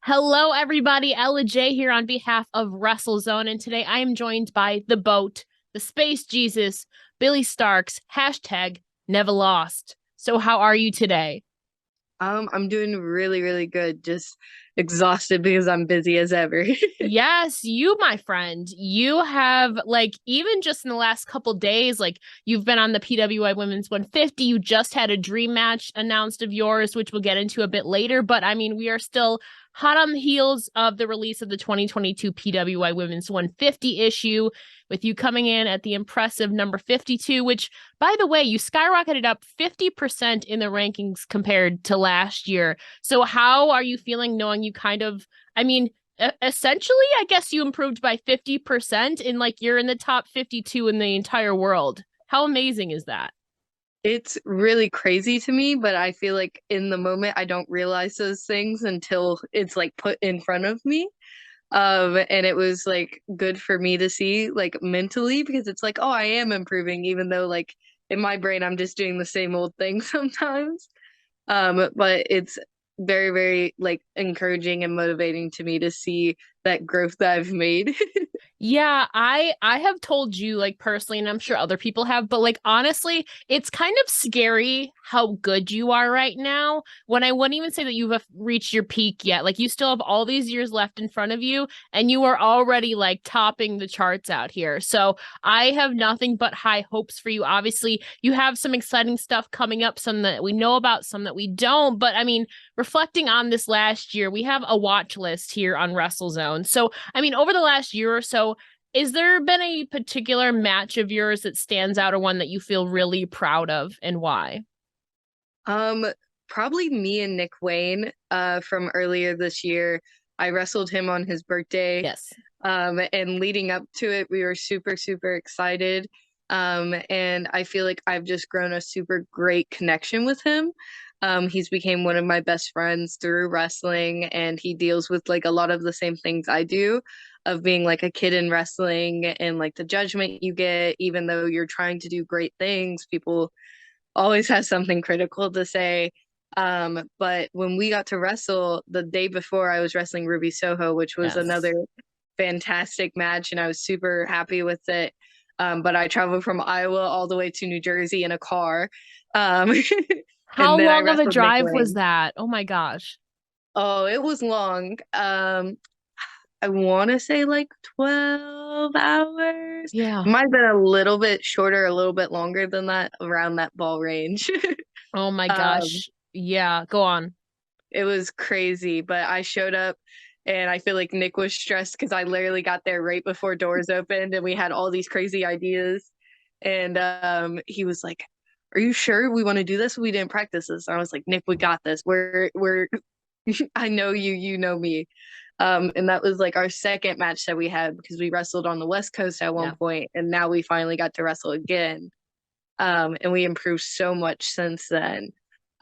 Hello, everybody. Ella J here on behalf of WrestleZone, and today I am joined by the Boat, the Space Jesus, Billie Starkz, hashtag Never Lost. So, how are you today? I'm doing really, really good. Just exhausted because I'm busy as ever. Yes, you, my friend, you have even just in the last couple days, you've been on the PWI Women's 150. You just had a dream match announced of yours, which we'll get into a bit later. But I mean, we are still hot on the heels of the release of the 2022 PWI Women's 150 issue, with you coming in at the impressive number 52, which, by the way, you skyrocketed up 50% in the rankings compared to last year. So, how are you feeling knowing you I mean, essentially, I guess you improved by 50% and you're in the top 52 in the entire world. How amazing is that? It's really crazy to me, but I feel like in the moment I don't realize those things until it's like put in front of me. And it was like good for me to see like mentally because it's like, oh, I am improving, even though like in my brain I'm just doing the same old thing sometimes. But it's very, very like encouraging and motivating to me to see that growth that I've made. Yeah, I have told you personally, and I'm sure other people have, but honestly, it's kind of scary how good you are right now. When I wouldn't even say that you've reached your peak yet. Like you still have all these years left in front of you, and you are already topping the charts out here. So I have nothing but high hopes for you. Obviously, you have some exciting stuff coming up, some that we know about, some that we don't. But I mean, reflecting on this last year, we have a watch list here on WrestleZone. So I mean, over the last year or so, is there been a particular match of yours that stands out or one that you feel really proud of and why? Um, Probably me and Nick Wayne, from earlier this year. I wrestled him on his birthday. Yes. And leading up to it, we were super, super excited. And I feel like I've just grown a super great connection with him. He's became one of my best friends through wrestling, and he deals with like a lot of the same things I do, of being like a kid in wrestling and like the judgment you get, even though you're trying to do great things, people always has something critical to say. But when we got to wrestle the day before, I was wrestling Ruby Soho, which was Yes. another fantastic match, and I was super happy with it. But I traveled from Iowa all the way to New Jersey in a car. Um, How and then I long of a wrestled Nick drive was Wayne. that? Oh my gosh. Oh, it was long. I want to say like 12 hours. Yeah. Might have been a little bit shorter, a little bit longer than that, around that ball range. Oh my Um, gosh. Yeah, go on. It was crazy, but I showed up and I feel like Nick was stressed because I literally got there right before doors opened and we had all these crazy ideas. And he was like, "Are you sure we want to do this? We didn't practice this." And I was like, "Nick, we got this. We're I know you, you know me." And that was like our second match that we had because we wrestled on the West Coast at one Yeah. point, and now we finally got to wrestle again. And we improved so much since then.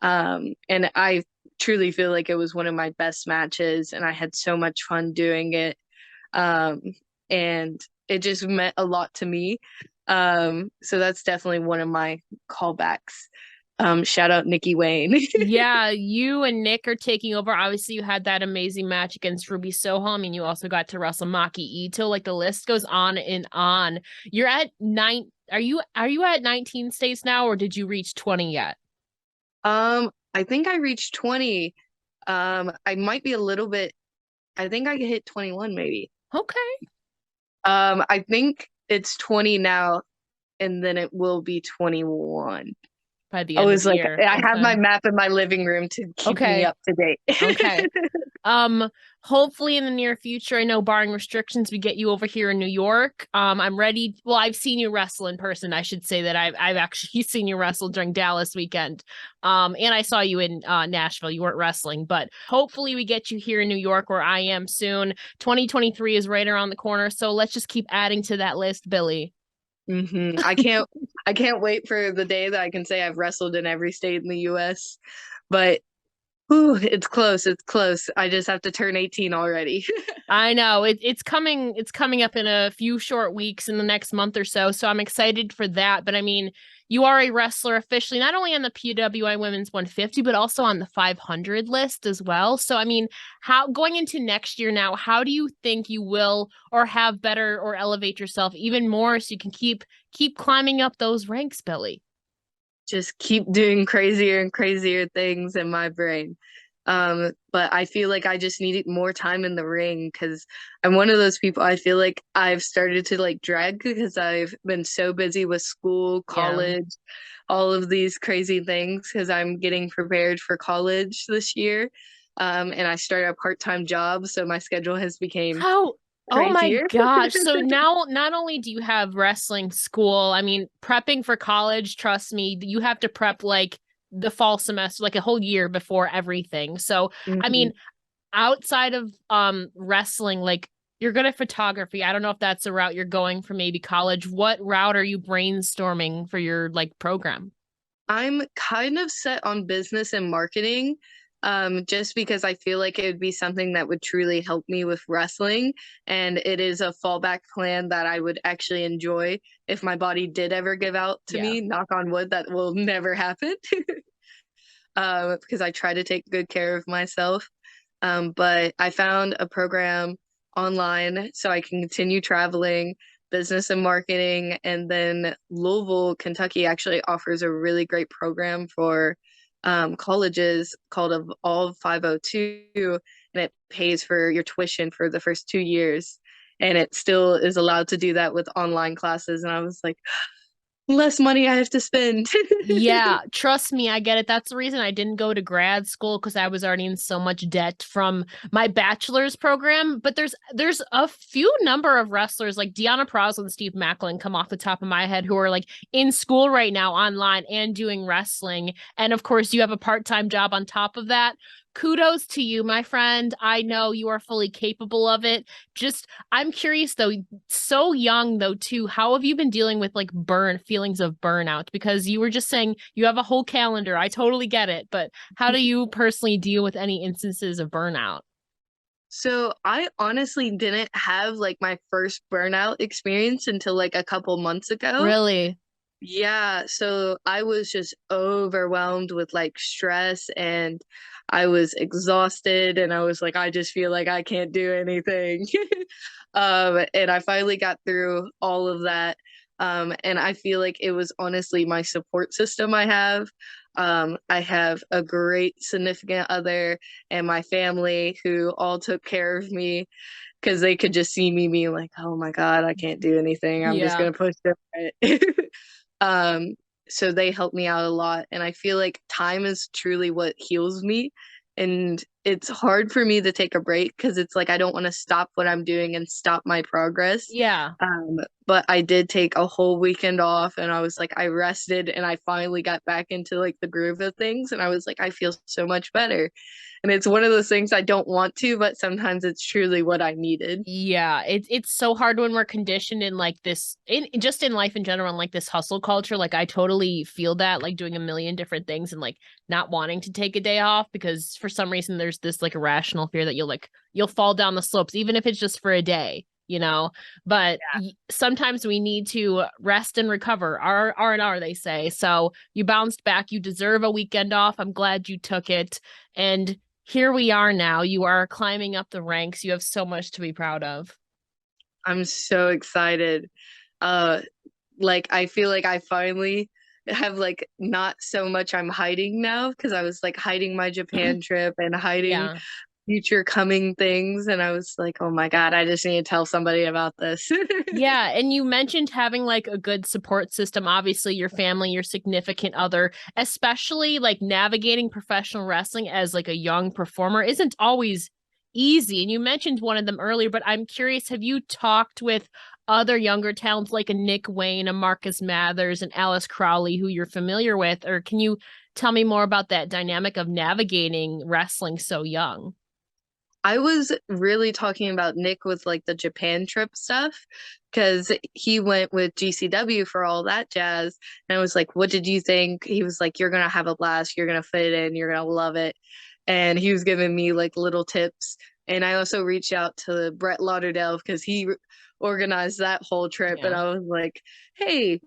And I truly feel like it was one of my best matches, and I had so much fun doing it. Um, and it just meant a lot to me. So that's definitely one of my callbacks. Shout out Nikki Wayne. Yeah, you and Nick are taking over. Obviously, you had that amazing match against Ruby Soho. I mean, you also got to wrestle Maki Ito. Like the list goes on and on. You're at nine. Are you at 19 states now, or did you reach 20 yet? I think I reached 20. I might be a little bit, I think I hit 21 maybe. Okay. I think it's 20 now, and then it will be 21. By the I end of was the like, year. I have my Okay. map in my living room to keep me Okay. up to date. Okay. Um, Hopefully in the near future, I know barring restrictions, we get you over here in New York. I'm ready. Well, I've seen you wrestle in person. I should say that I've actually seen you wrestle during Dallas weekend. And I saw you in Nashville. You weren't wrestling, but hopefully we get you here in New York where I am soon. 2023 is right around the corner, so let's just keep adding to that list, Billy. I can't wait for the day that I can say I've wrestled in every state in the US. But Ooh, it's close. It's close. I just have to turn 18 already. I know it's coming up in a few short weeks in the next month or so. So I'm excited for that. But I mean, you are a wrestler officially, not only on the PWI Women's 150, but also on the 500 list as well. So I mean, how going into next year now, how do you think you will or have better or elevate yourself even more so you can keep climbing up those ranks, Billy? Just keep doing crazier and crazier things in my brain. But I feel like I just needed more time in the ring because I'm one of those people I feel like I've started to like drag because I've been so busy with school, Yeah. college, all of these crazy things because I'm getting prepared for college this year. And I started a part-time job, so my schedule has become How Oh my crazier. gosh. So now not only do you have wrestling school, I mean, prepping for college, trust me, you have to prep like the fall semester, like a whole year before everything. So, I Mhm. mean, outside of wrestling, like you're good at photography. I don't know if that's the route you're going for maybe college. What route are you brainstorming for your like program? I'm kind of set on business and marketing, just because I feel like it would be something that would truly help me with wrestling. And it is a fallback plan that I would actually enjoy if my body did ever give out to Yeah. me. Knock on wood, that will never happen. Because I try to take good care of myself. But I found a program online so I can continue traveling, business and marketing. And then Louisville, Kentucky actually offers a really great program for colleges called All 502, and it pays for your tuition for the first 2 years. And it still is allowed to do that with online classes. And I was like, less money I have to spend. Yeah, trust me, I get it. That's the reason I didn't go to grad school because I was already in so much debt from my bachelor's program. But there's a few number of wrestlers like Deanna Prazo and Steve Macklin come off the top of my head who are like in school right now online and doing wrestling. And of course, you have a part-time job on top of that. Kudos to you, my friend. I know you are fully capable of it. Just I'm curious though, so young though too, how have you been dealing with like feelings of burnout? Because you were just saying you have a whole calendar. I totally get it, but how do you personally deal with any instances of burnout? So I honestly didn't have like my first burnout experience until like a couple months ago. Really? Yeah, so I was just overwhelmed with like stress and I was exhausted and I was like, I just feel like I can't do anything. And I finally got through all of that. And I feel like it was honestly my support system I have. I have a great significant other and my family who all took care of me because they could just see me being like, oh my God, I can't do anything. I'm just Yeah. gonna push through it. Um, so they help me out a lot. And I feel like time is truly what heals me. And it's hard for me to take a break because it's like I don't want to stop what I'm doing and stop my progress. Yeah. But I did take a whole weekend off and I was like, I rested and I finally got back into like the groove of things. And I was like, I feel so much better. And it's one of those things I don't want to, but sometimes it's truly what I needed. Yeah, it's so hard when we're conditioned in like this in just in life in general, in like this hustle culture. Like I totally feel that, like doing a million different things and like not wanting to take a day off because for some reason there's this like irrational fear that you'll fall down the slopes, even if it's just for a day, you know. But sometimes we need to rest and recover. R&R, they say. So you bounced back. You deserve a weekend off. I'm glad you took it. And here we are now. You are climbing up the ranks. You have so much to be proud of. I'm so excited. Uh, like I feel like I finally have like not so much I'm hiding now because I was like hiding my Japan trip and hiding Yeah. future coming things and I was like, oh my God, I just need to tell somebody about this. Yeah, and you mentioned having like a good support system, obviously your family, your significant other, especially like navigating professional wrestling as like a young performer isn't always easy. And you mentioned one of them earlier, but I'm curious, have you talked with other younger talents like a Nick Wayne, a Marcus Mathers, and Alice Crowley who you're familiar with, or can you tell me more about that dynamic of navigating wrestling so young? I was really talking about Nick with like the Japan trip stuff because he went with GCW for all that jazz. And I was like, what did you think? He was like, you're gonna have a blast, you're gonna fit in, you're gonna love it. and he was giving me like little tips. And I also reached out to Brett Lauderdale because he organized that whole trip, and Yeah. I was like, "Hey,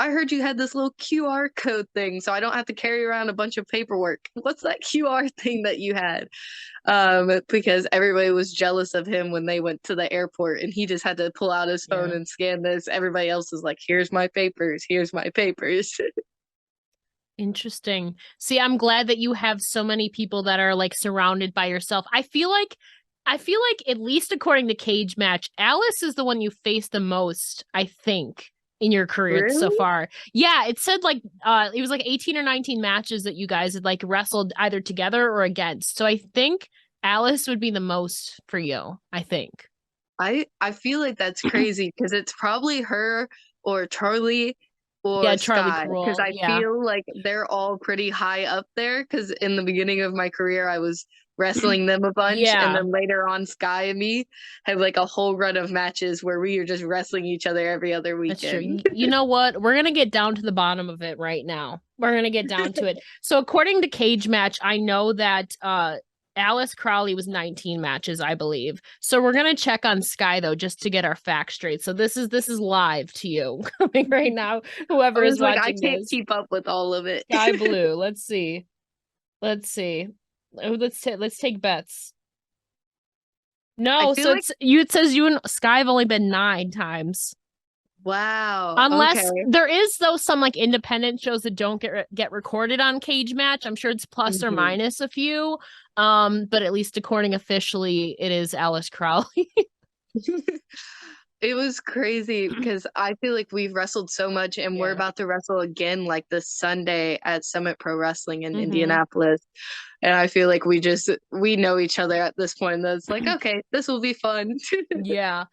I heard you had this little QR code thing, so I don't have to carry around a bunch of paperwork. What's that QR thing that you had?" Because everybody was jealous of him when they went to the airport, and he just had to pull out his phone Yeah. and scan this. Everybody else is like, "Here's my papers. Here's my papers." Interesting. See, I'm glad that you have so many people that are like surrounded by yourself. I feel like at least according to Cage Match, Alice is the one you face the most, I think, in your career so Really? far. Yeah, it said like it was like 18 or 19 matches that you guys had like wrestled either together or against. So I think Alice would be the most for you, I think. I feel like that's crazy because it's probably her or Charlie Yeah, or Charlie Sky, because Cruel. I Yeah. feel like they're all pretty high up there. Because in the beginning of my career, I was wrestling them a bunch, and Yeah. then later on, Sky and me had like a whole run of matches where we were just wrestling each other every other That's true. weekend. You know what? We're gonna get down to the bottom of it right now. We're gonna get down to it. So according to Cage Match, I know that Alice Crowley was 19 matches, I believe. So we're gonna check on Sky though, just to get our facts straight. So this is live to you coming right now, I whoever is was like, I watching can't this. keep up with all of it. Sky Blue. Let's see. Let's see. Oh, let's take bets. I No, feel so like, it says you and Sky have only been 9 times. wow, okay. Unless there is though some like independent shows that don't get recorded on Cage Match. I'm sure it's plus or Mhm. minus a few. But at least according officially, it is Alice Crowley. It was crazy because I feel like we've wrestled so much, and we're Yeah. about to wrestle again like this Sunday at Summit Pro Wrestling in Hmm. Indianapolis. And I feel like we know each other at this point. That's like, okay, this will be fun. Yeah.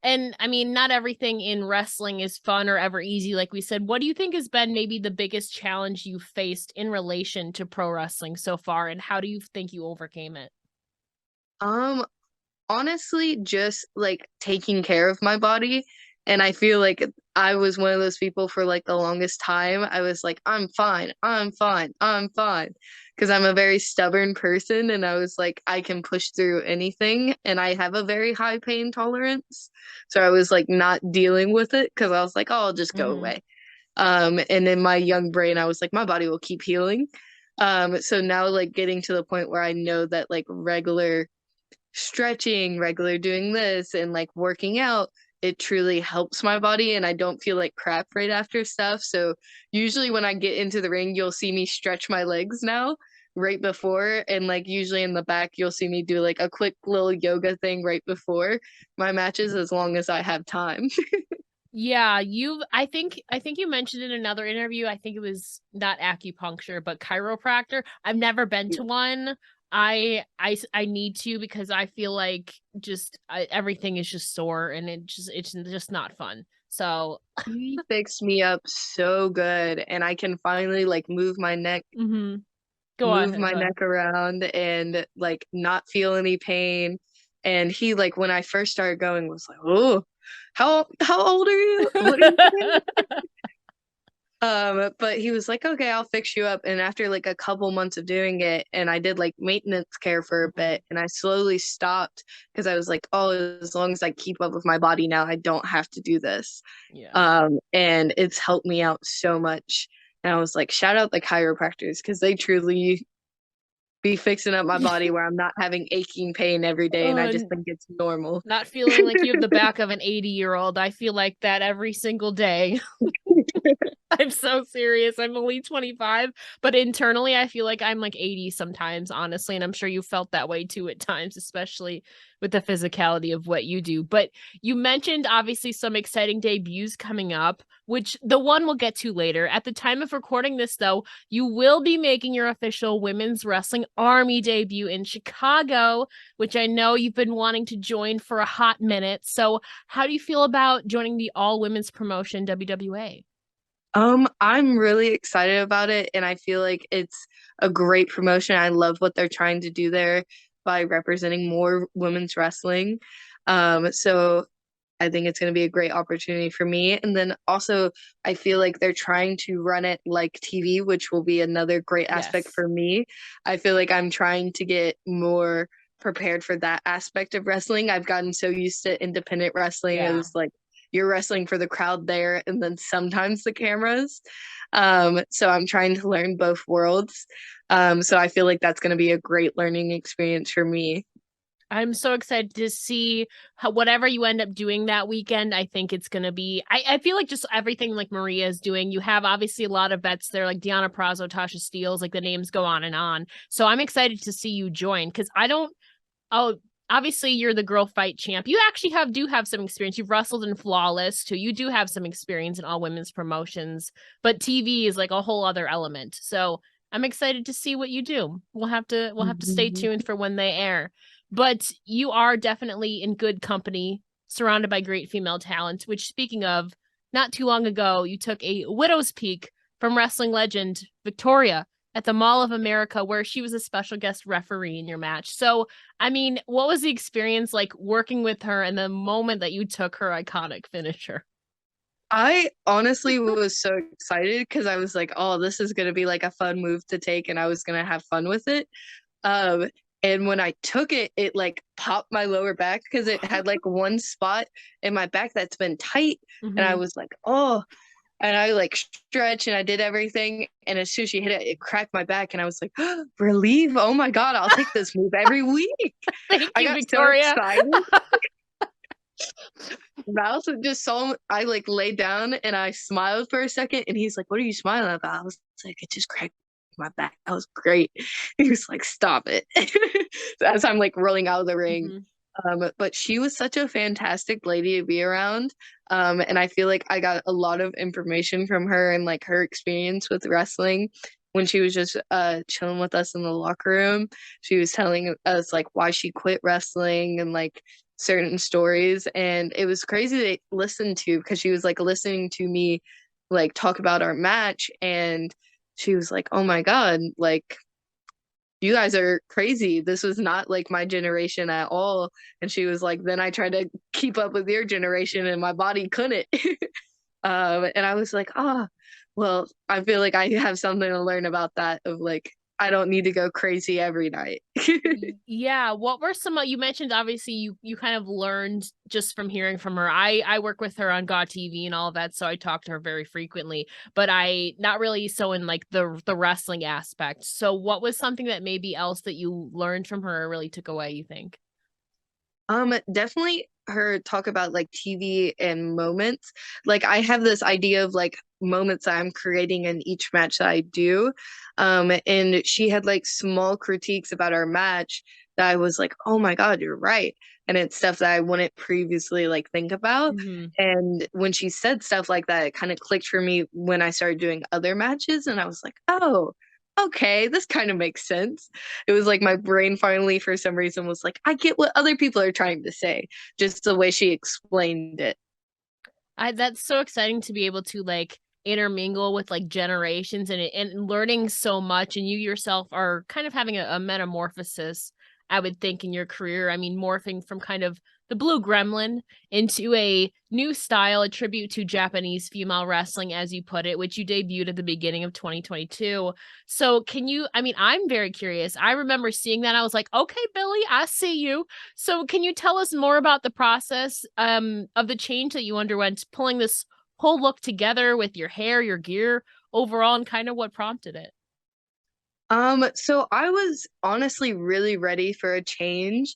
And I mean, not everything in wrestling is fun or ever easy, like we said. What do you think has been maybe the biggest challenge you faced in relation to pro wrestling so far, and how do you think you overcame it? Um, Honestly, just like taking care of my body. And I feel like I was one of those people for like the longest time. I was like, I'm fine, I'm fine, I'm fine. Because I'm a very stubborn person, and I was like, I can push through anything. And I have a very high pain tolerance. So I was like, not dealing with it because I was like, oh, I'll just go Hmm. away. And in my young brain, I was like, my body will keep healing. So now, like, getting to the point where I know that like regular stretching, regular doing this, and like working out, it truly helps my body, and I don't feel like crap right after stuff. So usually when I get into the ring, you'll see me stretch my legs now right before, and like usually in the back you'll see me do like a quick little yoga thing right before my matches as long as I have time. Yeah, I think you mentioned in another interview, I think it was not acupuncture, but chiropractor. I've never been to one. I need to because I feel like everything is just sore and it's just not fun. So, He fixed me up so good, and I can finally like mhm. Go move ahead, my go ahead. neck around and like not feel any pain. And he like when I first started going was like, "Oh, how old are you? What are you saying?" But he was like, "Okay, I'll fix you up." And after like a couple months of doing it, and I did like maintenance care for a Mhm. bit, and I slowly stopped because I was like, "Oh, as long as I keep up with my body now, I don't have to do this." Yeah. And it's helped me out so much. And I was like, shout out the chiropractors because they truly be fixing up my body where I'm not having aching pain every day, and I Uh, just think it's normal. Not feeling like you have the back of an 80-year-old. I feel like that every single day. I'm so serious. I'm only 25, but internally I feel like I'm like 80 sometimes, honestly, and I'm sure you felt that way too at times, especially with the physicality of what you do. But you mentioned obviously some exciting debuts coming up, which the one we'll get to later. At the time of recording this though, you will be making your official Women's Wrestling Army debut in Chicago, which I know you've been wanting to join for a hot minute. So, how do you feel about joining the all women's promotion WWA? I'm really excited about it, and I feel like it's a great promotion. I love what they're trying to do there by representing more women's wrestling. So I think it's going to be a great opportunity for me. And then also, I feel like they're trying to run it like TV, which will be another great aspect Yes. for me. I feel like I'm trying to get more prepared for that aspect of wrestling. I've gotten so used to independent wrestling Yeah. as like you're wrestling for the crowd there and then sometimes the cameras. So I'm trying to learn both worlds. So I feel like that's going to be a great learning experience for me. I'm so excited to see how whatever you end up doing that weekend. I think it's gonna be I feel like just everything like Maria is doing. You have obviously a lot of vets there, like Deanna Prazo, Tasha Steeles, like the names go on and on. So I'm excited to see you join because I don't oh obviously you're the girl fight champ. You actually do have some experience. You've wrestled in Flawless too. You do have some experience in all women's promotions, but TV is like a whole other element. So I'm excited to see what you do. We'll have to stay tuned for when they air. But you are definitely in good company, surrounded by great female talent, which speaking of, not too long ago, you took a widow's peak from wrestling legend Victoria at the Mall of America, where she was a special guest referee in your match. So, I mean, what was the experience like working with her and the moment that you took her iconic finisher? I honestly was so excited because I was like, oh, this is gonna be like a fun move to take and I was gonna have fun with it. Um, and when I took it, it like popped my lower back because it had like one spot in my back that's been tight. And I Mm-hmm. was like, oh, and I like stretched and I did everything. And as soon as she hit it, it cracked my back. And I was like, oh, relief. Oh my God, I'll take this move every week. Thank I you, got so Victoria. excited. Mouse just saw I like laid down and I smiled for a second and he's like, what are you smiling about? I was like, it just cracked my back. That was great. He was like, stop it. As I'm like rolling out of the ring. Mm-hmm. But she was such a fantastic lady to be around. And I feel like I got a lot of information from her and like her experience with wrestling when she was just chilling with us in the locker room. She was telling us like why she quit wrestling and like certain stories. And it was crazy to listen to because she was like listening to me like talk about our match and she was like, oh my God, like you guys are crazy. This was not like my generation at all. And she was like, then I tried to keep up with your generation and my body couldn't. And I was like, ah, well, I feel like I have something to learn about that of like, I don't need to go crazy every night. Yeah, what were some you mentioned obviously you kind of learned just from hearing from her. I work with her on God TV and all of that, so I talk to her very frequently, but I not really so in like the wrestling aspect. So what was something that maybe else that you learned from her or really took away, you think? Definitely her talk about like TV and moments. Like I have this idea of like moments that I'm creating in each match that I do. And she had like small critiques about our match that I was like, oh my God, you're right. And it's stuff that I wouldn't previously like think about. Mm-hmm. And when she said stuff like that, it kind of clicked for me when I started doing other matches. And I was like, oh, okay, this kind of makes sense. It was like my brain finally, for some reason, was like, I get what other people are trying to say, just the way she explained it. That's so exciting to be able to like intermingle with like generations and learning so much, and you yourself are kind of having a metamorphosis, I would think, in your career. I mean, morphing from kind of the blue gremlin into a new style, a tribute to Japanese female wrestling, as you put it, which you debuted at the beginning of 2022. So can you, I mean, I'm very curious. I remember seeing that. I was like, okay, Billy, I see you. So can you tell us more about the process of the change that you underwent, pulling this whole look together with your hair, your gear overall, and kind of what prompted it? So I was honestly really ready for a change.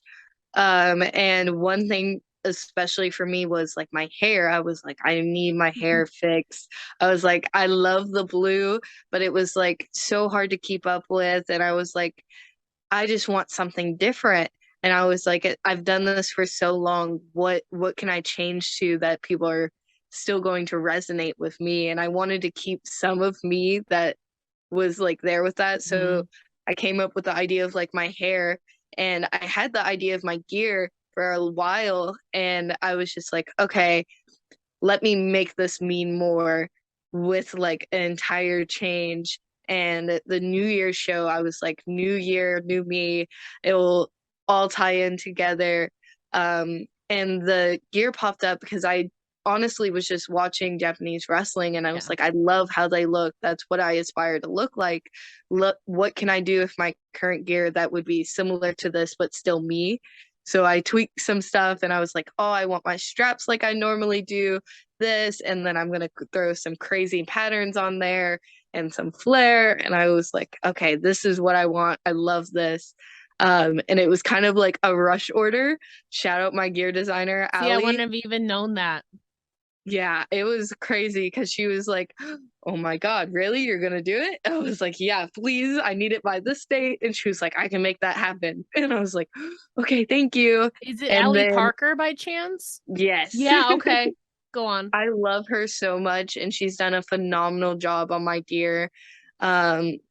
And one thing especially for me was like my hair. I was like, I need my hair fixed. I was like, I love the blue, but it was like so hard to keep up with. And I was like, I just want something different. And I was like, I've done this for so long. What can I change to that people are still going to resonate with me? And I wanted to keep some of me that was like there with that. So Mhm. I came up with the idea of like my hair and I had the idea of my gear for a while and I was just like, okay, let me make this mean more with like an entire change. And the New Year's show, I was like, new year, new me. It will all tie in together. and the gear popped up because I honestly was just watching Japanese wrestling and I was Yeah. like, I love how they look. That's what I aspire to look like. Look, what can I do with my current gear that would be similar to this, but still me? So I tweaked some stuff and I was like, oh, I want my straps like I normally do this. And then I'm going to throw some crazy patterns on there and some flair. And I was like, okay, this is what I want. I love this. And it was kind of like a rush order. Shout out my gear designer, See, I wouldn't Allie. have even known that. Yeah, it was crazy because she was like, oh my God, really? You're gonna do it? I was like, yeah, please. I need it by this date. And she was like, I can make that happen. And I was like, okay, thank you. Is it And Allie then, Parker by chance? yes. Yeah, okay. Go on. I love her so much, and she's done a phenomenal job on my gear.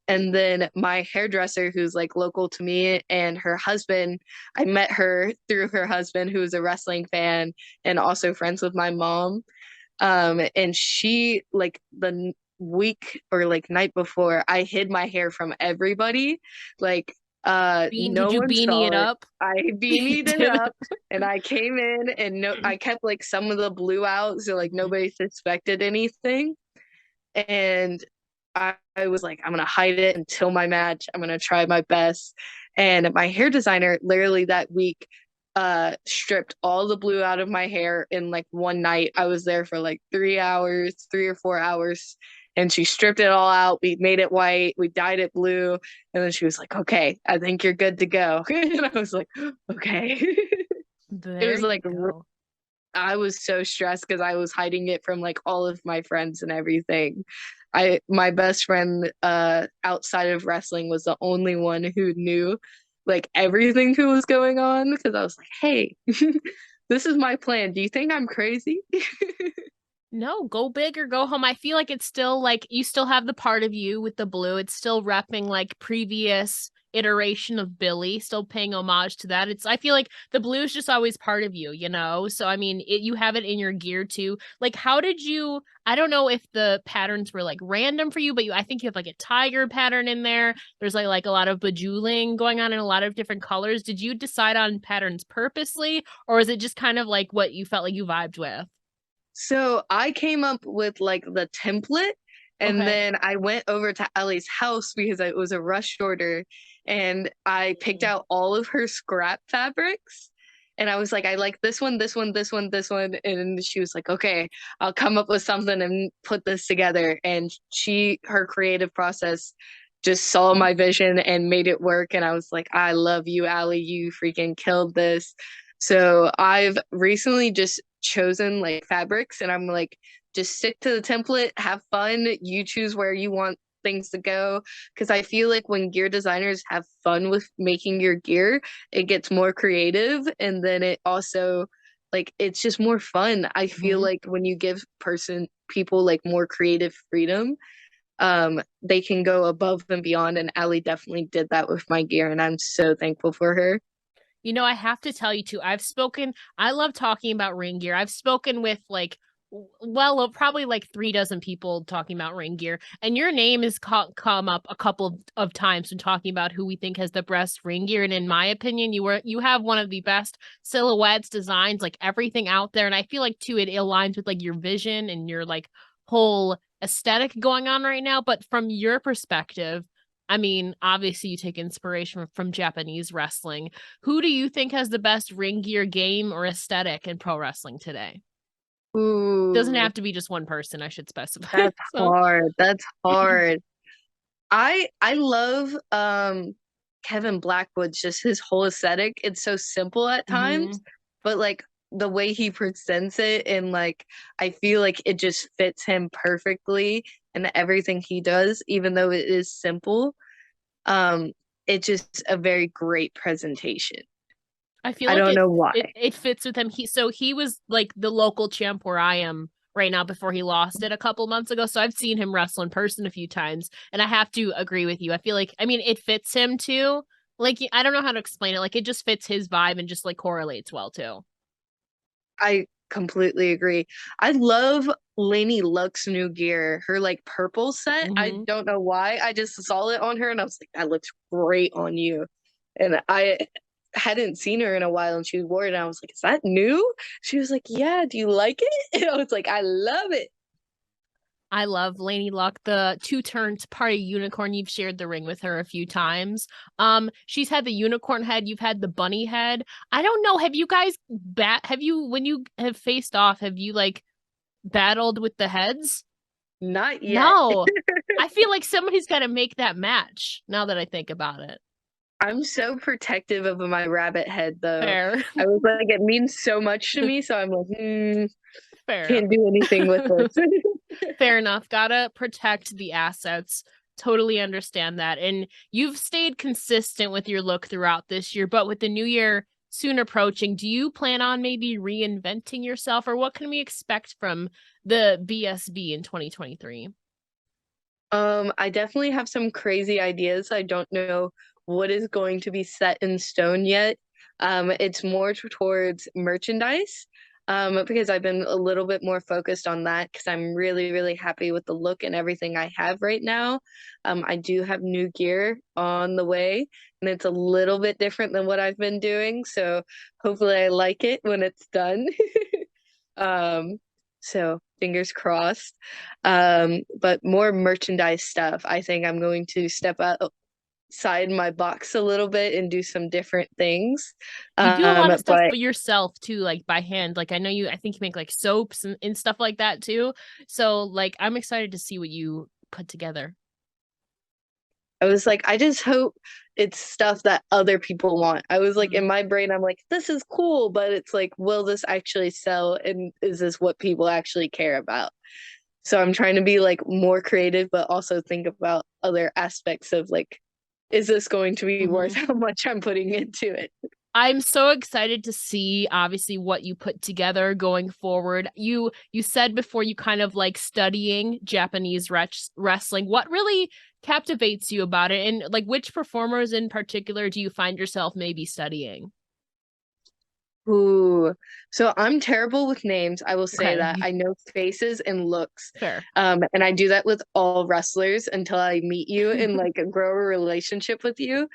And then my hairdresser, who's like local to me, and her husband, I met her through her husband, who is a wrestling fan and also friends with my mom. And she, like, the week or like night before, I hid my hair from everybody. Like, Did no you one beanie it saw it. up? I You beanied it did up and I came in and no, I kept like some of the blue out so like nobody suspected anything. And I was like, I'm gonna hide it until my match. I'm gonna try my best. And my hair designer literally that week stripped all the blue out of my hair in like one night. I was there for like 3 hours, 3 or 4 hours, and she stripped it all out. We made it white, we dyed it blue, and then she was like, okay, I think you're good to go. And I was like, okay. It There was you like go. I was so stressed because I was hiding it from like all of my friends and everything. I my best friend outside of wrestling was the only one who knew like everything who was going on because I was like, "Hey, this is my plan. Do you think I'm crazy?" No, go big or go home. I feel like it's still like you still have the part of you with the blue. It's still repping like previous iteration of Billie, still paying homage to that. It's I feel like the blue is just always part of you, you know? So I mean, you have it in your gear too. Like how did you I don't know if the patterns were like random for you, but I think you have like a tiger pattern in there. There's like a lot of bejeweling going on in a lot of different colors. Did you decide on patterns purposely or is it just kind of like what you felt like you vibed with? So I came up with like the template and Okay. then I went over to Ellie's house because it was a rush order and I picked out all of her scrap fabrics. And I was like, I like this one, this one, this one, this one. And she was like, okay, I'll come up with something and put this together. And her creative process just saw my vision and made it work. And I was like, I love you, Allie. You freaking killed this. So I've recently just chosen like fabrics and I'm like, just stick to the template, have fun, you choose where you want things to go. Because I feel like when gear designers have fun with making your gear, it gets more creative and then it also like it's just more fun. I feel Mhm. like when you give people like more creative freedom, they can go above and beyond and Allie definitely did that with my gear and I'm so thankful for her. You know, I have to tell you too, I love talking about ring gear. I've spoken with like, probably like 3 dozen people talking about ring gear. And your name has come up a couple of times when talking about who we think has the best ring gear. And in my opinion, you have one of the best silhouettes, designs, like everything out there. And I feel like too, it aligns with like your vision and your like whole aesthetic going on right now. But from your perspective, I mean, obviously you take inspiration from Japanese wrestling. Who do you think has the best ring gear game or aesthetic in pro wrestling today? Doesn't Ooh, have to be just one person, I should specify. that's So, hard. That's hard. I love Kevin Blackwood's just his whole aesthetic. It's so simple at times, mhm. but like the way he presents it and like I feel like it just fits him perfectly and everything he does, even though it is simple. Um, it's just a very great presentation. I feel I like don't it know why. it it fits with him. He was like the local champ where I am right now before he lost it a couple months ago. So I've seen him wrestle in person a few times, and I have to agree with you. I feel like I mean it fits him too. Like I don't know how to explain it. Like it just fits his vibe and just like correlates well too. I completely agree. I love Lainey Luck's new gear, her like purple set. I Hmm. don't know why. I just saw it on her and I was like, that looks great on you. And I hadn't seen her in a while and she wore it and I was like, is that new? She was like, yeah, do you like it? And I was like, I love it. I love Lainey Luck, the two-turned party unicorn. You've shared the ring with her a few times. She's had the unicorn head, you've had the bunny head. I don't know, have you guys have you when you have faced off, have you like battled with the heads? Not yet. No. I feel like somebody's got to make that match now that I think about it. I'm so protective of my rabbit head though. Fair. I was like, it means so much to me, so I'm like, Fair. can't do anything with this. Fair enough. Gotta protect the assets. Totally understand that. And you've stayed consistent with your look throughout this year, but with the new year soon approaching, do you plan on maybe reinventing yourself, or what can we expect from the BSB in 2023? I definitely have some crazy ideas. I don't know what is going to be set in stone yet. It's more towards merchandise, because I've been a little bit more focused on that because I'm really, really happy with the look and everything I have right now. I do have new gear on the way, and it's a little bit different than what I've been doing. So hopefully I like it when it's done. Um, so fingers crossed. But more merchandise stuff. I think I'm going to step outside my box a little bit and do some different things. You do a lot of stuff But for yourself too, like by hand. Like I know you, I think you make like soaps and stuff like that too. So like I'm excited to see what you put together. I was like, I just hope it's stuff that other people want. I was like, in Mhm. my brain, I'm like, this is cool, but it's like, will this actually sell? And is this what people actually care about? So I'm trying to be like more creative, but also think about other aspects of like, is this going to be worth Mhm. how much I'm putting into it? I'm so excited to see obviously what you put together going forward. You said before you kind of like studying Japanese wrestling. What really captivates you about it, and like which performers in particular do you find yourself maybe studying? Ooh, so I'm terrible with names. I will say that. Okay, I know faces and looks. fair. And I do that with all wrestlers until I meet you and like grow a relationship with you.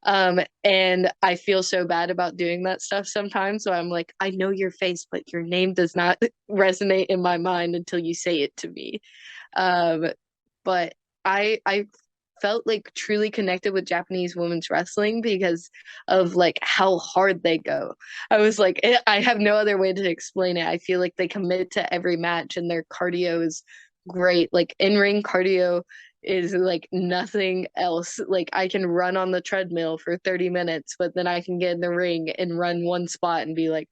And I feel so bad about doing that stuff sometimes. So I'm like, I know your face, but your name does not resonate in my mind until you say it to me. Um, but I felt like truly connected with Japanese women's wrestling because of like how hard they go. I was like, I have no other way to explain it. I feel like they commit to every match and their cardio is great. Like in-ring cardio is like nothing else. Like I can run on the treadmill for 30 minutes, but then I can get in the ring and run one spot and be like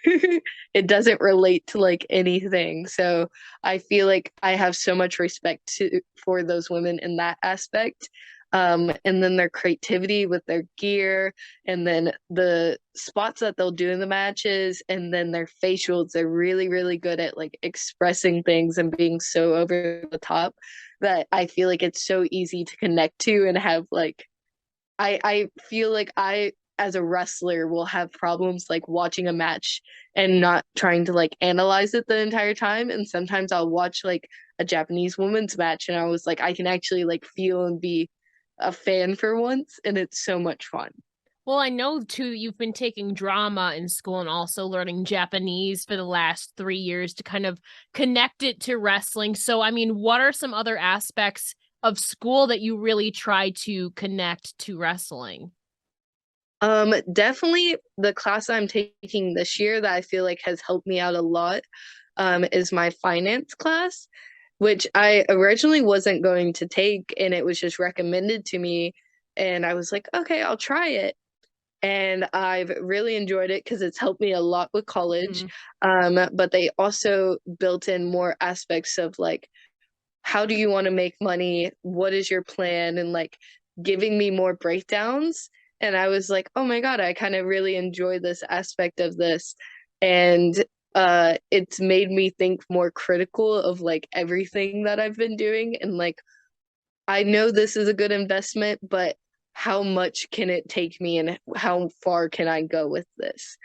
it doesn't relate to like anything. So I feel like I have so much respect for those women in that aspect. And then their creativity with their gear, and then the spots that they'll do in the matches, and then their facials. They're really, really good at like expressing things and being so over the top that I feel like it's so easy to connect to and have like I feel like I as a wrestler will have problems like watching a match and not trying to like analyze it the entire time. And sometimes I'll watch like a Japanese women's match and I was like, I can actually like feel and be a fan for once, and it's so much fun. Well, I know too you've been taking drama in school and also learning Japanese for the last 3 years to kind of connect it to wrestling. So, I mean, what are some other aspects of school that you really try to connect to wrestling? Definitely the class I'm taking this year that I feel like has helped me out a lot, is my finance class, which I originally wasn't going to take, and it was just recommended to me. And I was like, okay, I'll try it. And I've really enjoyed it because it's helped me a lot with college. Mhm. But they also built in more aspects of like, how do you want to make money? What is your plan? And like giving me more breakdowns. And I was like, oh my God, I kind of really enjoy this aspect of this. And it's made me think more critical of like everything that I've been doing. And like, I know this is a good investment, but how much can it take me and how far can I go with this?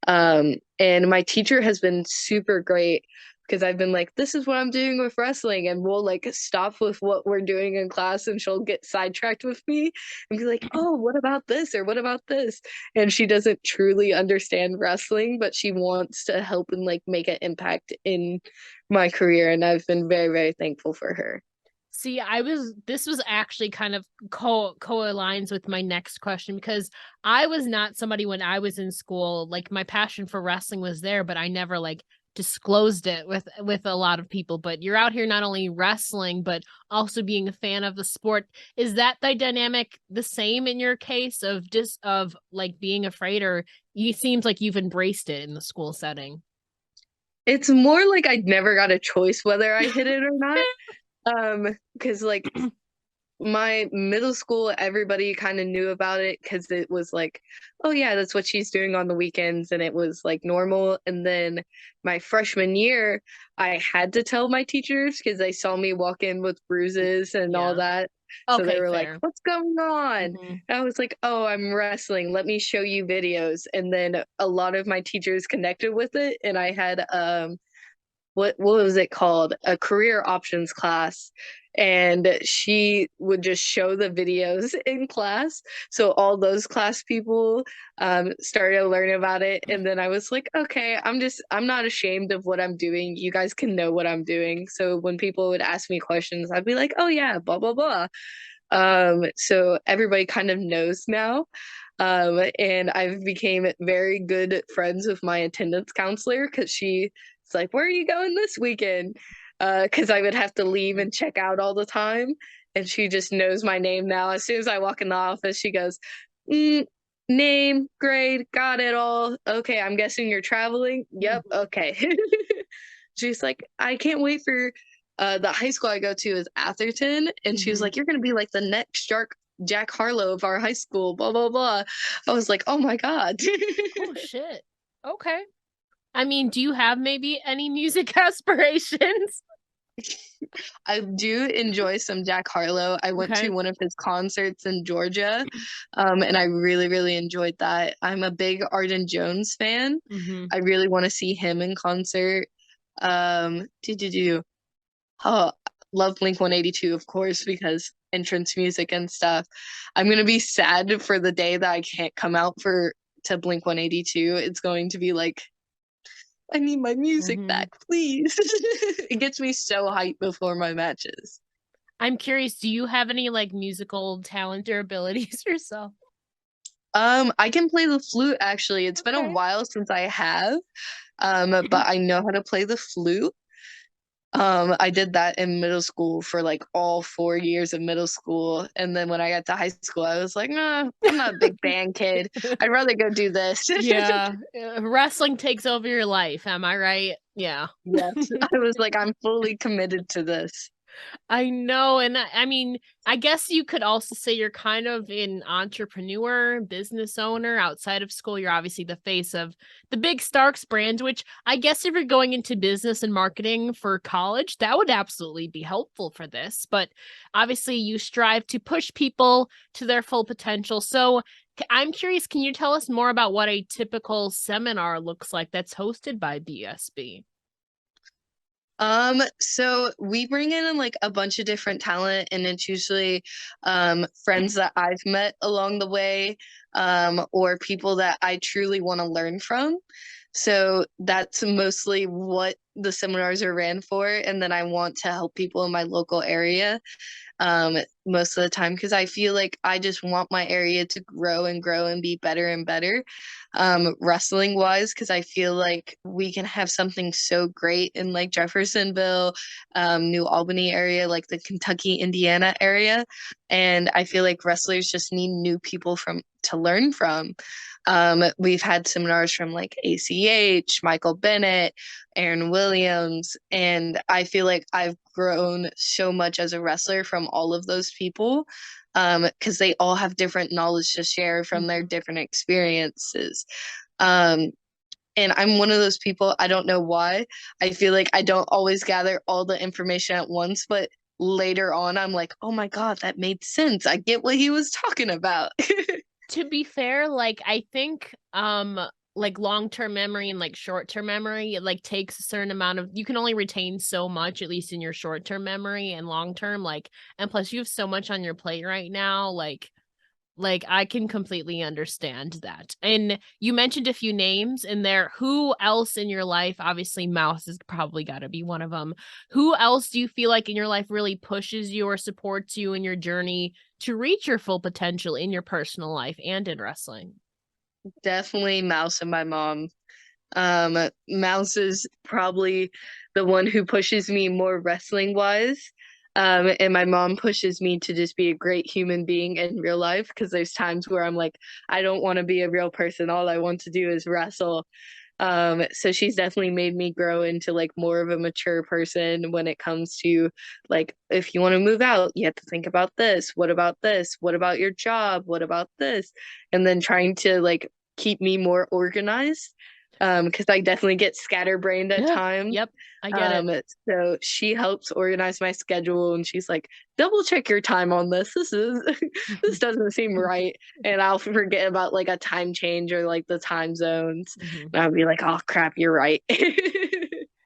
And my teacher has been super great because I've been like, this is what I'm doing with wrestling, and we'll like stop with what we're doing in class, and she'll get sidetracked with me and be like, oh, what about this or what about this? And she doesn't truly understand wrestling, but she wants to help and like make an impact in my career, and I've been very, very thankful for her. See, this was actually kind of co-aligns with my next question, because I was not somebody when I was in school, like my passion for wrestling was there, but I never like disclosed it with a lot of people. But you're out here not only wrestling, but also being a fan of the sport. Is that the dynamic the same in your case of just of like being afraid, or you seems like you've embraced it in the school setting? It's more like I never got a choice whether I hit it or not. Because like my middle school, everybody kind of knew about it because it was like, oh yeah, that's what she's doing on the weekends, and it was like normal. And then my freshman year, I had to tell my teachers because they saw me walk in with bruises and all Yeah. that. So they Okay, were like, fair. what's going on? Hmm. And I was like, oh, I'm wrestling. Let me show you videos. And then a lot of my teachers connected with it, and I had what was it called? A career options class. And she would just show the videos in class. So all those class people started to learn about it. And then I was like, okay, I'm not ashamed of what I'm doing. You guys can know what I'm doing. So when people would ask me questions, I'd be like, oh yeah, blah, blah, blah. So everybody kind of knows now. And I've became very good friends with my attendance counselor because she's like, "Where are you going this weekend?" Because I would have to leave and check out all the time, and she just knows my name now. As soon as I walk in the office, she goes, mm, "Name, grade, got it all. Okay, I'm guessing you're traveling. Yep, okay." She's like, "I can't wait for the high school I go to is Atherton," and she was Hmm. like, "You're gonna be like the next Jack Harlow of our high school, blah blah blah." I was like, "Oh my god." Oh shit. Okay. I mean, do you have maybe any music aspirations? I do enjoy some Jack Harlow. I went to Okay. one of his concerts in Georgia, and I really, really enjoyed that. I'm a big Arden Jones fan. Hmm. I really want to see him in concert. Do. Oh, love Blink 182, of course, because entrance music and stuff. I'm gonna be sad for the day that I can't come out for to Blink 182. It's going to be like, I need my music Hmm. back, please. It gets me so hyped before my matches. I'm curious, do you have any like musical talent or abilities yourself? I can play the flute actually. It's been a Okay. while since I have, but I know how to play the flute. I did that in middle school for like all 4 years of middle school. And then when I got to high school, I was like, nah, I'm not a big band kid. I'd rather go do this. Yeah, wrestling takes over your life, am I right? Yeah. Yes. I was like, I'm fully committed to this. I know. And I mean, I guess you could also say you're kind of an entrepreneur, business owner outside of school. You're obviously the face of the big Starkz brand, which I guess if you're going into business and marketing for college, that would absolutely be helpful for this. But obviously, you strive to push people to their full potential. So I'm curious, can you tell us more about what a typical seminar looks like that's hosted by BSB? So we bring in like a bunch of different talent, and it's usually friends that I've met along the way, or people that I truly want to learn from. So that's mostly what the seminars are ran for, and then I want to help people in my local area most of the time because I feel like I just want my area to grow and be better and better, wrestling wise, because I feel like we can have something so great in like Jeffersonville, New Albany area, like the Kentucky, Indiana area. And I feel like wrestlers just need new people from to learn from. We've had seminars from like ACH, Michael Bennett, Aaron Williams, and I feel like I've grown so much as a wrestler from all of those people because they all have different knowledge to share from their Mhm. different experiences. Um, and I'm one of those people, I don't know why. I feel like I don't always gather all the information at once, but later on, I'm like, oh my God, that made sense. I get what he was talking about. To be fair, like I think like long-term memory and like short-term memory. It like takes a certain amount of, you can only retain so much, at least in your short-term memory, and long-term, like, and plus you have so much on your plate right now, like I can completely understand that. And you mentioned a few names in there. Who else in your life? Obviously, Mouse has probably got to be one of them. Who else do you feel like in your life really pushes you or supports you in your journey to reach your full potential in your personal life and in wrestling? Definitely Mouse and my mom. Mouse is probably the one who pushes me more wrestling wise. And my mom pushes me to just be a great human being in real life because there's times where I'm like, I don't want to be a real person. All I want to do is wrestle. So she's definitely made me grow into like more of a mature person when it comes to like, if you want to move out, you have to think about this. What about this? What about your job? What about this? And then trying to like keep me more organized. Because I definitely get scatterbrained at Yeah. times. Yep. I get it. So she helps organize my schedule and she's like, double check your time on this. This doesn't seem right. And I'll forget about like a time change or like the time zones. Mhm. And I'll be like, oh crap, you're right.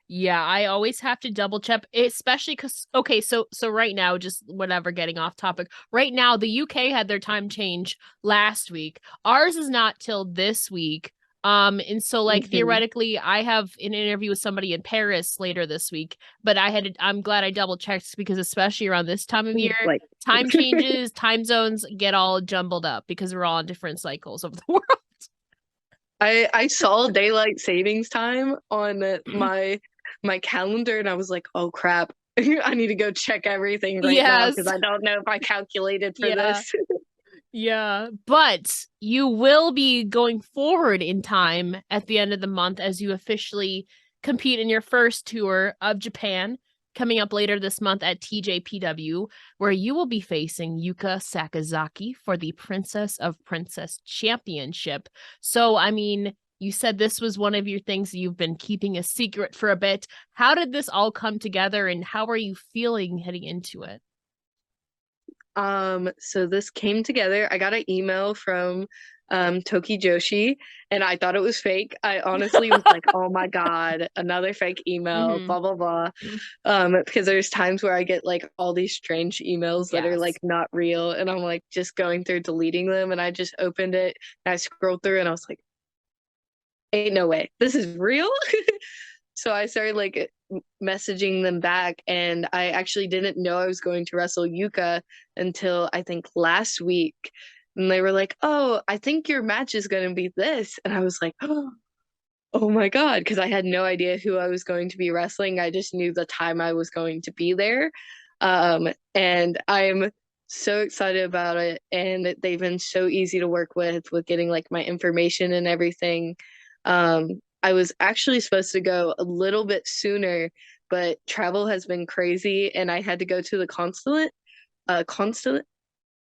Yeah, I always have to double check, especially because okay, so right now, just whatever, getting off topic. Right now, the UK had their time change last week. Ours is not till this week. And so like Mhm. theoretically, I have an interview with somebody in Paris later this week, but I'm glad I double checked because especially around this time of year, Like time changes, time zones get all jumbled up because we're all on different cycles of the world. I saw daylight savings time on my calendar and I was like, oh crap. I need to go check everything right now Yes. because I don't know if I calculated for Yeah. this. Yeah, but you will be going forward in time at the end of the month as you officially compete in your first tour of Japan coming up later this month at TJPW, where you will be facing Yuka Sakazaki for the Princess of Princess Championship. So, I mean, you said this was one of your things that you've been keeping a secret for a bit. How did this all come together and how are you feeling heading into it? So this came together. I got an email from Toki Joshi and I thought it was fake. I honestly was like, oh my God, another fake email, Hmm. blah blah blah. Because there's times where I get like all these strange emails that are like Yes. not real, and I'm like just going through deleting them, and I just opened it and I scrolled through and I was like, ain't no way. This is real. So I started like messaging them back, and I actually didn't know I was going to wrestle Yuka until I think last week. And they were like, "Oh, I think your match is going to be this," and I was like, "Oh my God," because I had no idea who I was going to be wrestling. I just knew the time I was going to be there, and I'm so excited about it. And they've been so easy to work with getting like my information and everything. I was actually supposed to go a little bit sooner, but travel has been crazy, and I had to go to the consulate. Consulate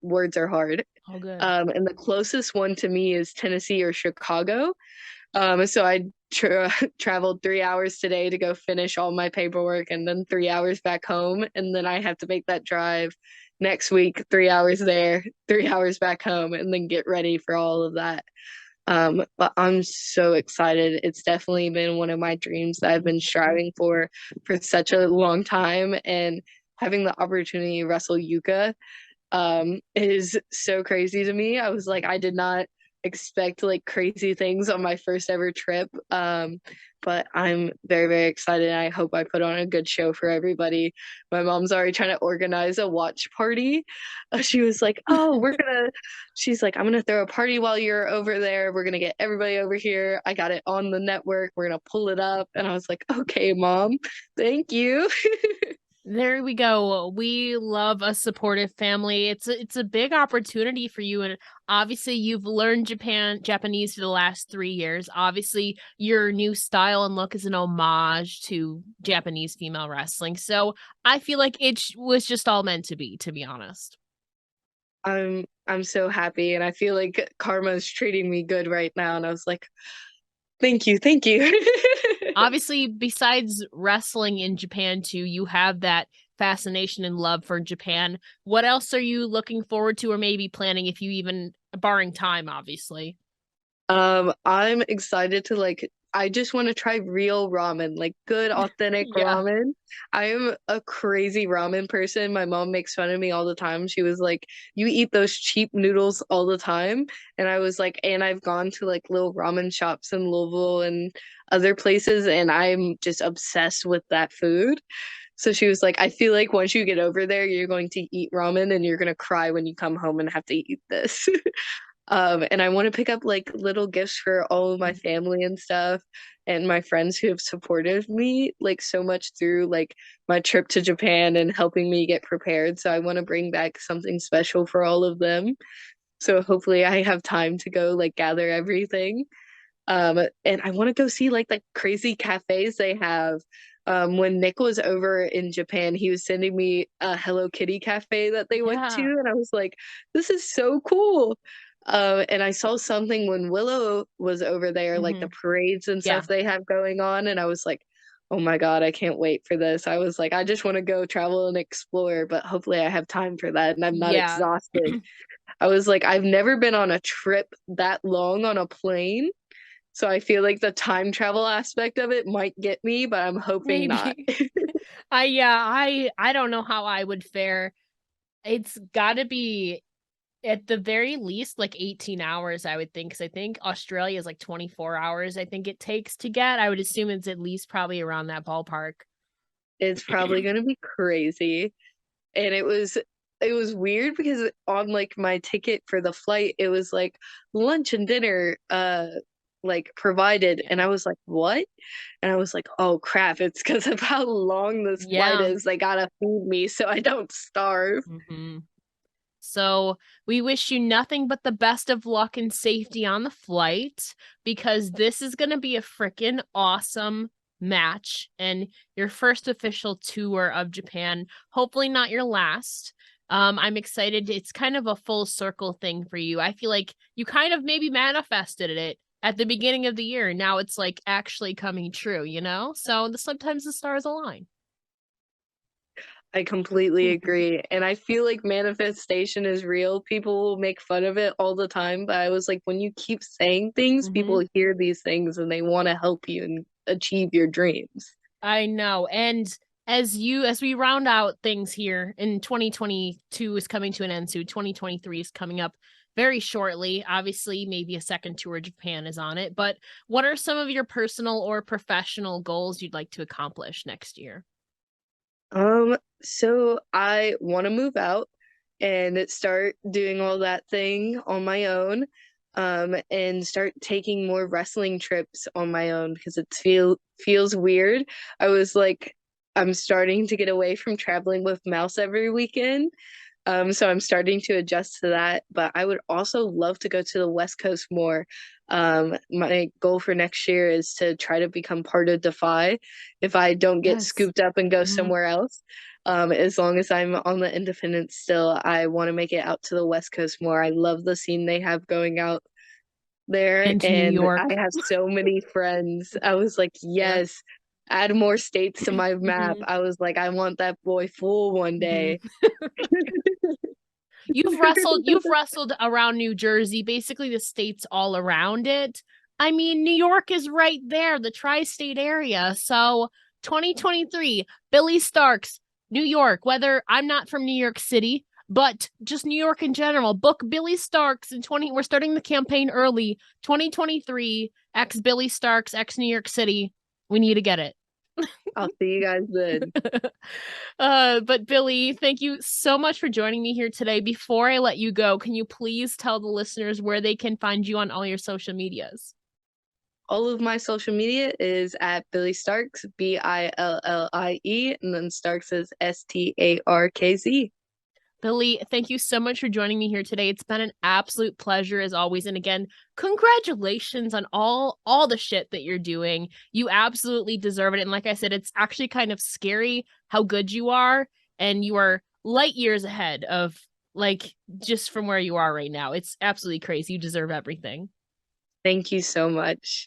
words are hard. All good. And the closest one to me is Tennessee or Chicago. So I traveled 3 hours today to go finish all my paperwork, and then 3 hours back home, and then I have to make that drive next week. 3 hours there, 3 hours back home, and then get ready for all of that. But I'm so excited. It's definitely been one of my dreams that I've been striving for such a long time, and having the opportunity to wrestle Yuka is so crazy to me. I was like, I did not expect like crazy things on my first ever trip. But I'm very, very excited. And I hope I put on a good show for everybody. My mom's already trying to organize a watch party. She was like, oh, she's like, I'm gonna throw a party while you're over there. We're gonna get everybody over here. I got it on the network. We're gonna pull it up. And I was like, okay, mom, thank you. There we go. We love a supportive family. It's a big opportunity for you, and obviously you've learned Japanese for the last 3 years. Obviously, your new style and look is an homage to Japanese female wrestling. So I feel like was just all meant to be honest. I'm so happy, and I feel like karma is treating me good right now. And I was like, thank you, thank you. Obviously, besides wrestling in Japan too, you have that fascination and love for Japan. What else are you looking forward to or maybe planning if you even barring time, obviously? I'm excited to like I just want to try real ramen, like good authentic Yeah. ramen. I am a crazy ramen person. My mom makes fun of me all the time. She was like, "You eat those cheap noodles all the time." And I was like, and I've gone to like little ramen shops in Louisville and other places, and I'm just obsessed with that food. So she was like, I feel like once you get over there, you're going to eat ramen and you're going to cry when you come home and have to eat this. And I want to pick up like little gifts for all of my family and stuff and my friends who have supported me like so much through like my trip to Japan and helping me get prepared. So I want to bring back something special for all of them. So hopefully I have time to go like gather everything. And I want to go see like the crazy cafes they have. When Nick was over in Japan, he was sending me a Hello Kitty cafe that they went to, Yeah. and I was like, this is so cool. And I saw something when Willow was over there, like the Hmm. parades and Yeah. stuff they have going on, and I was like, oh my God, I can't wait for this. I was like, I just want to go travel and explore, but hopefully I have time for that and I'm not Yeah. exhausted. I was like, I've never been on a trip that long on a plane. So I feel like the time travel aspect of it might get me, but I'm hoping not. Maybe. I don't know how I would fare. It's got to be at the very least like 18 hours, I would think, because I think Australia is like 24 hours, I think it takes to get. I would assume it's at least probably around that ballpark. It's probably gonna be crazy. And it was weird because on like my ticket for the flight, it was like lunch and dinner like provided. Yeah. And I was like, what? And I was like, oh crap, it's because of how long this flight Yeah. is. They gotta feed me so I don't starve. Hmm. So we wish you nothing but the best of luck and safety on the flight because this is going to be a freaking awesome match and your first official tour of Japan. Hopefully not your last. I'm excited. It's kind of a full circle thing for you. I feel like you kind of maybe manifested it at the beginning of the year. Now it's like actually coming true, you know? So sometimes the stars align. I completely agree. And I feel like manifestation is real. People will make fun of it all the time, but I was like, when you keep saying things, Hmm. people hear these things and they want to help you and achieve your dreams. I know. And as we round out things here in 2022 is coming to an end soon. 2023 is coming up very shortly. Obviously, maybe a second tour of Japan is on it, but what are some of your personal or professional goals you'd like to accomplish next year? So I want to move out and start doing all that thing on my own, and start taking more wrestling trips on my own because it feels weird. I was like, I'm starting to get away from traveling with Mouse every weekend. So I'm starting to adjust to that, but I would also love to go to the West Coast more. My goal for next year is to try to become part of Defy if I don't get Yes. scooped up and go Mhm. somewhere else. As long as I'm on the independent still, I want to make it out to the West Coast more. I love the scene they have going out there, And New and I York. have so many friends. I was like, Yeah. yes, add more states to my map. Hmm. I was like, I want that boy full one Hmm. day. You've wrestled around New Jersey, basically the states all around it. I mean, New York is right there, the tri-state area. So 2023, Billie Starkz, New York, whether I'm not from New York City, but just New York in general. Book Billie Starkz in 20. We're starting the campaign early. 2023, ex Billie Starkz, ex New York City. We need to get it. I'll see you guys then. But Billie, thank you so much for joining me here today. Before I let you go, can you please tell the listeners where they can find you on all your social medias? All of my social media is at Billie Starkz, Billie, and then Starkz is Starkz. Billie, thank you so much for joining me here today. It's been an absolute pleasure as always. And again, congratulations on all the shit that you're doing. You absolutely deserve it. And like I said, it's actually kind of scary how good you are, and you are light years ahead of like just from where you are right now. It's absolutely crazy. You deserve everything. Thank you so much.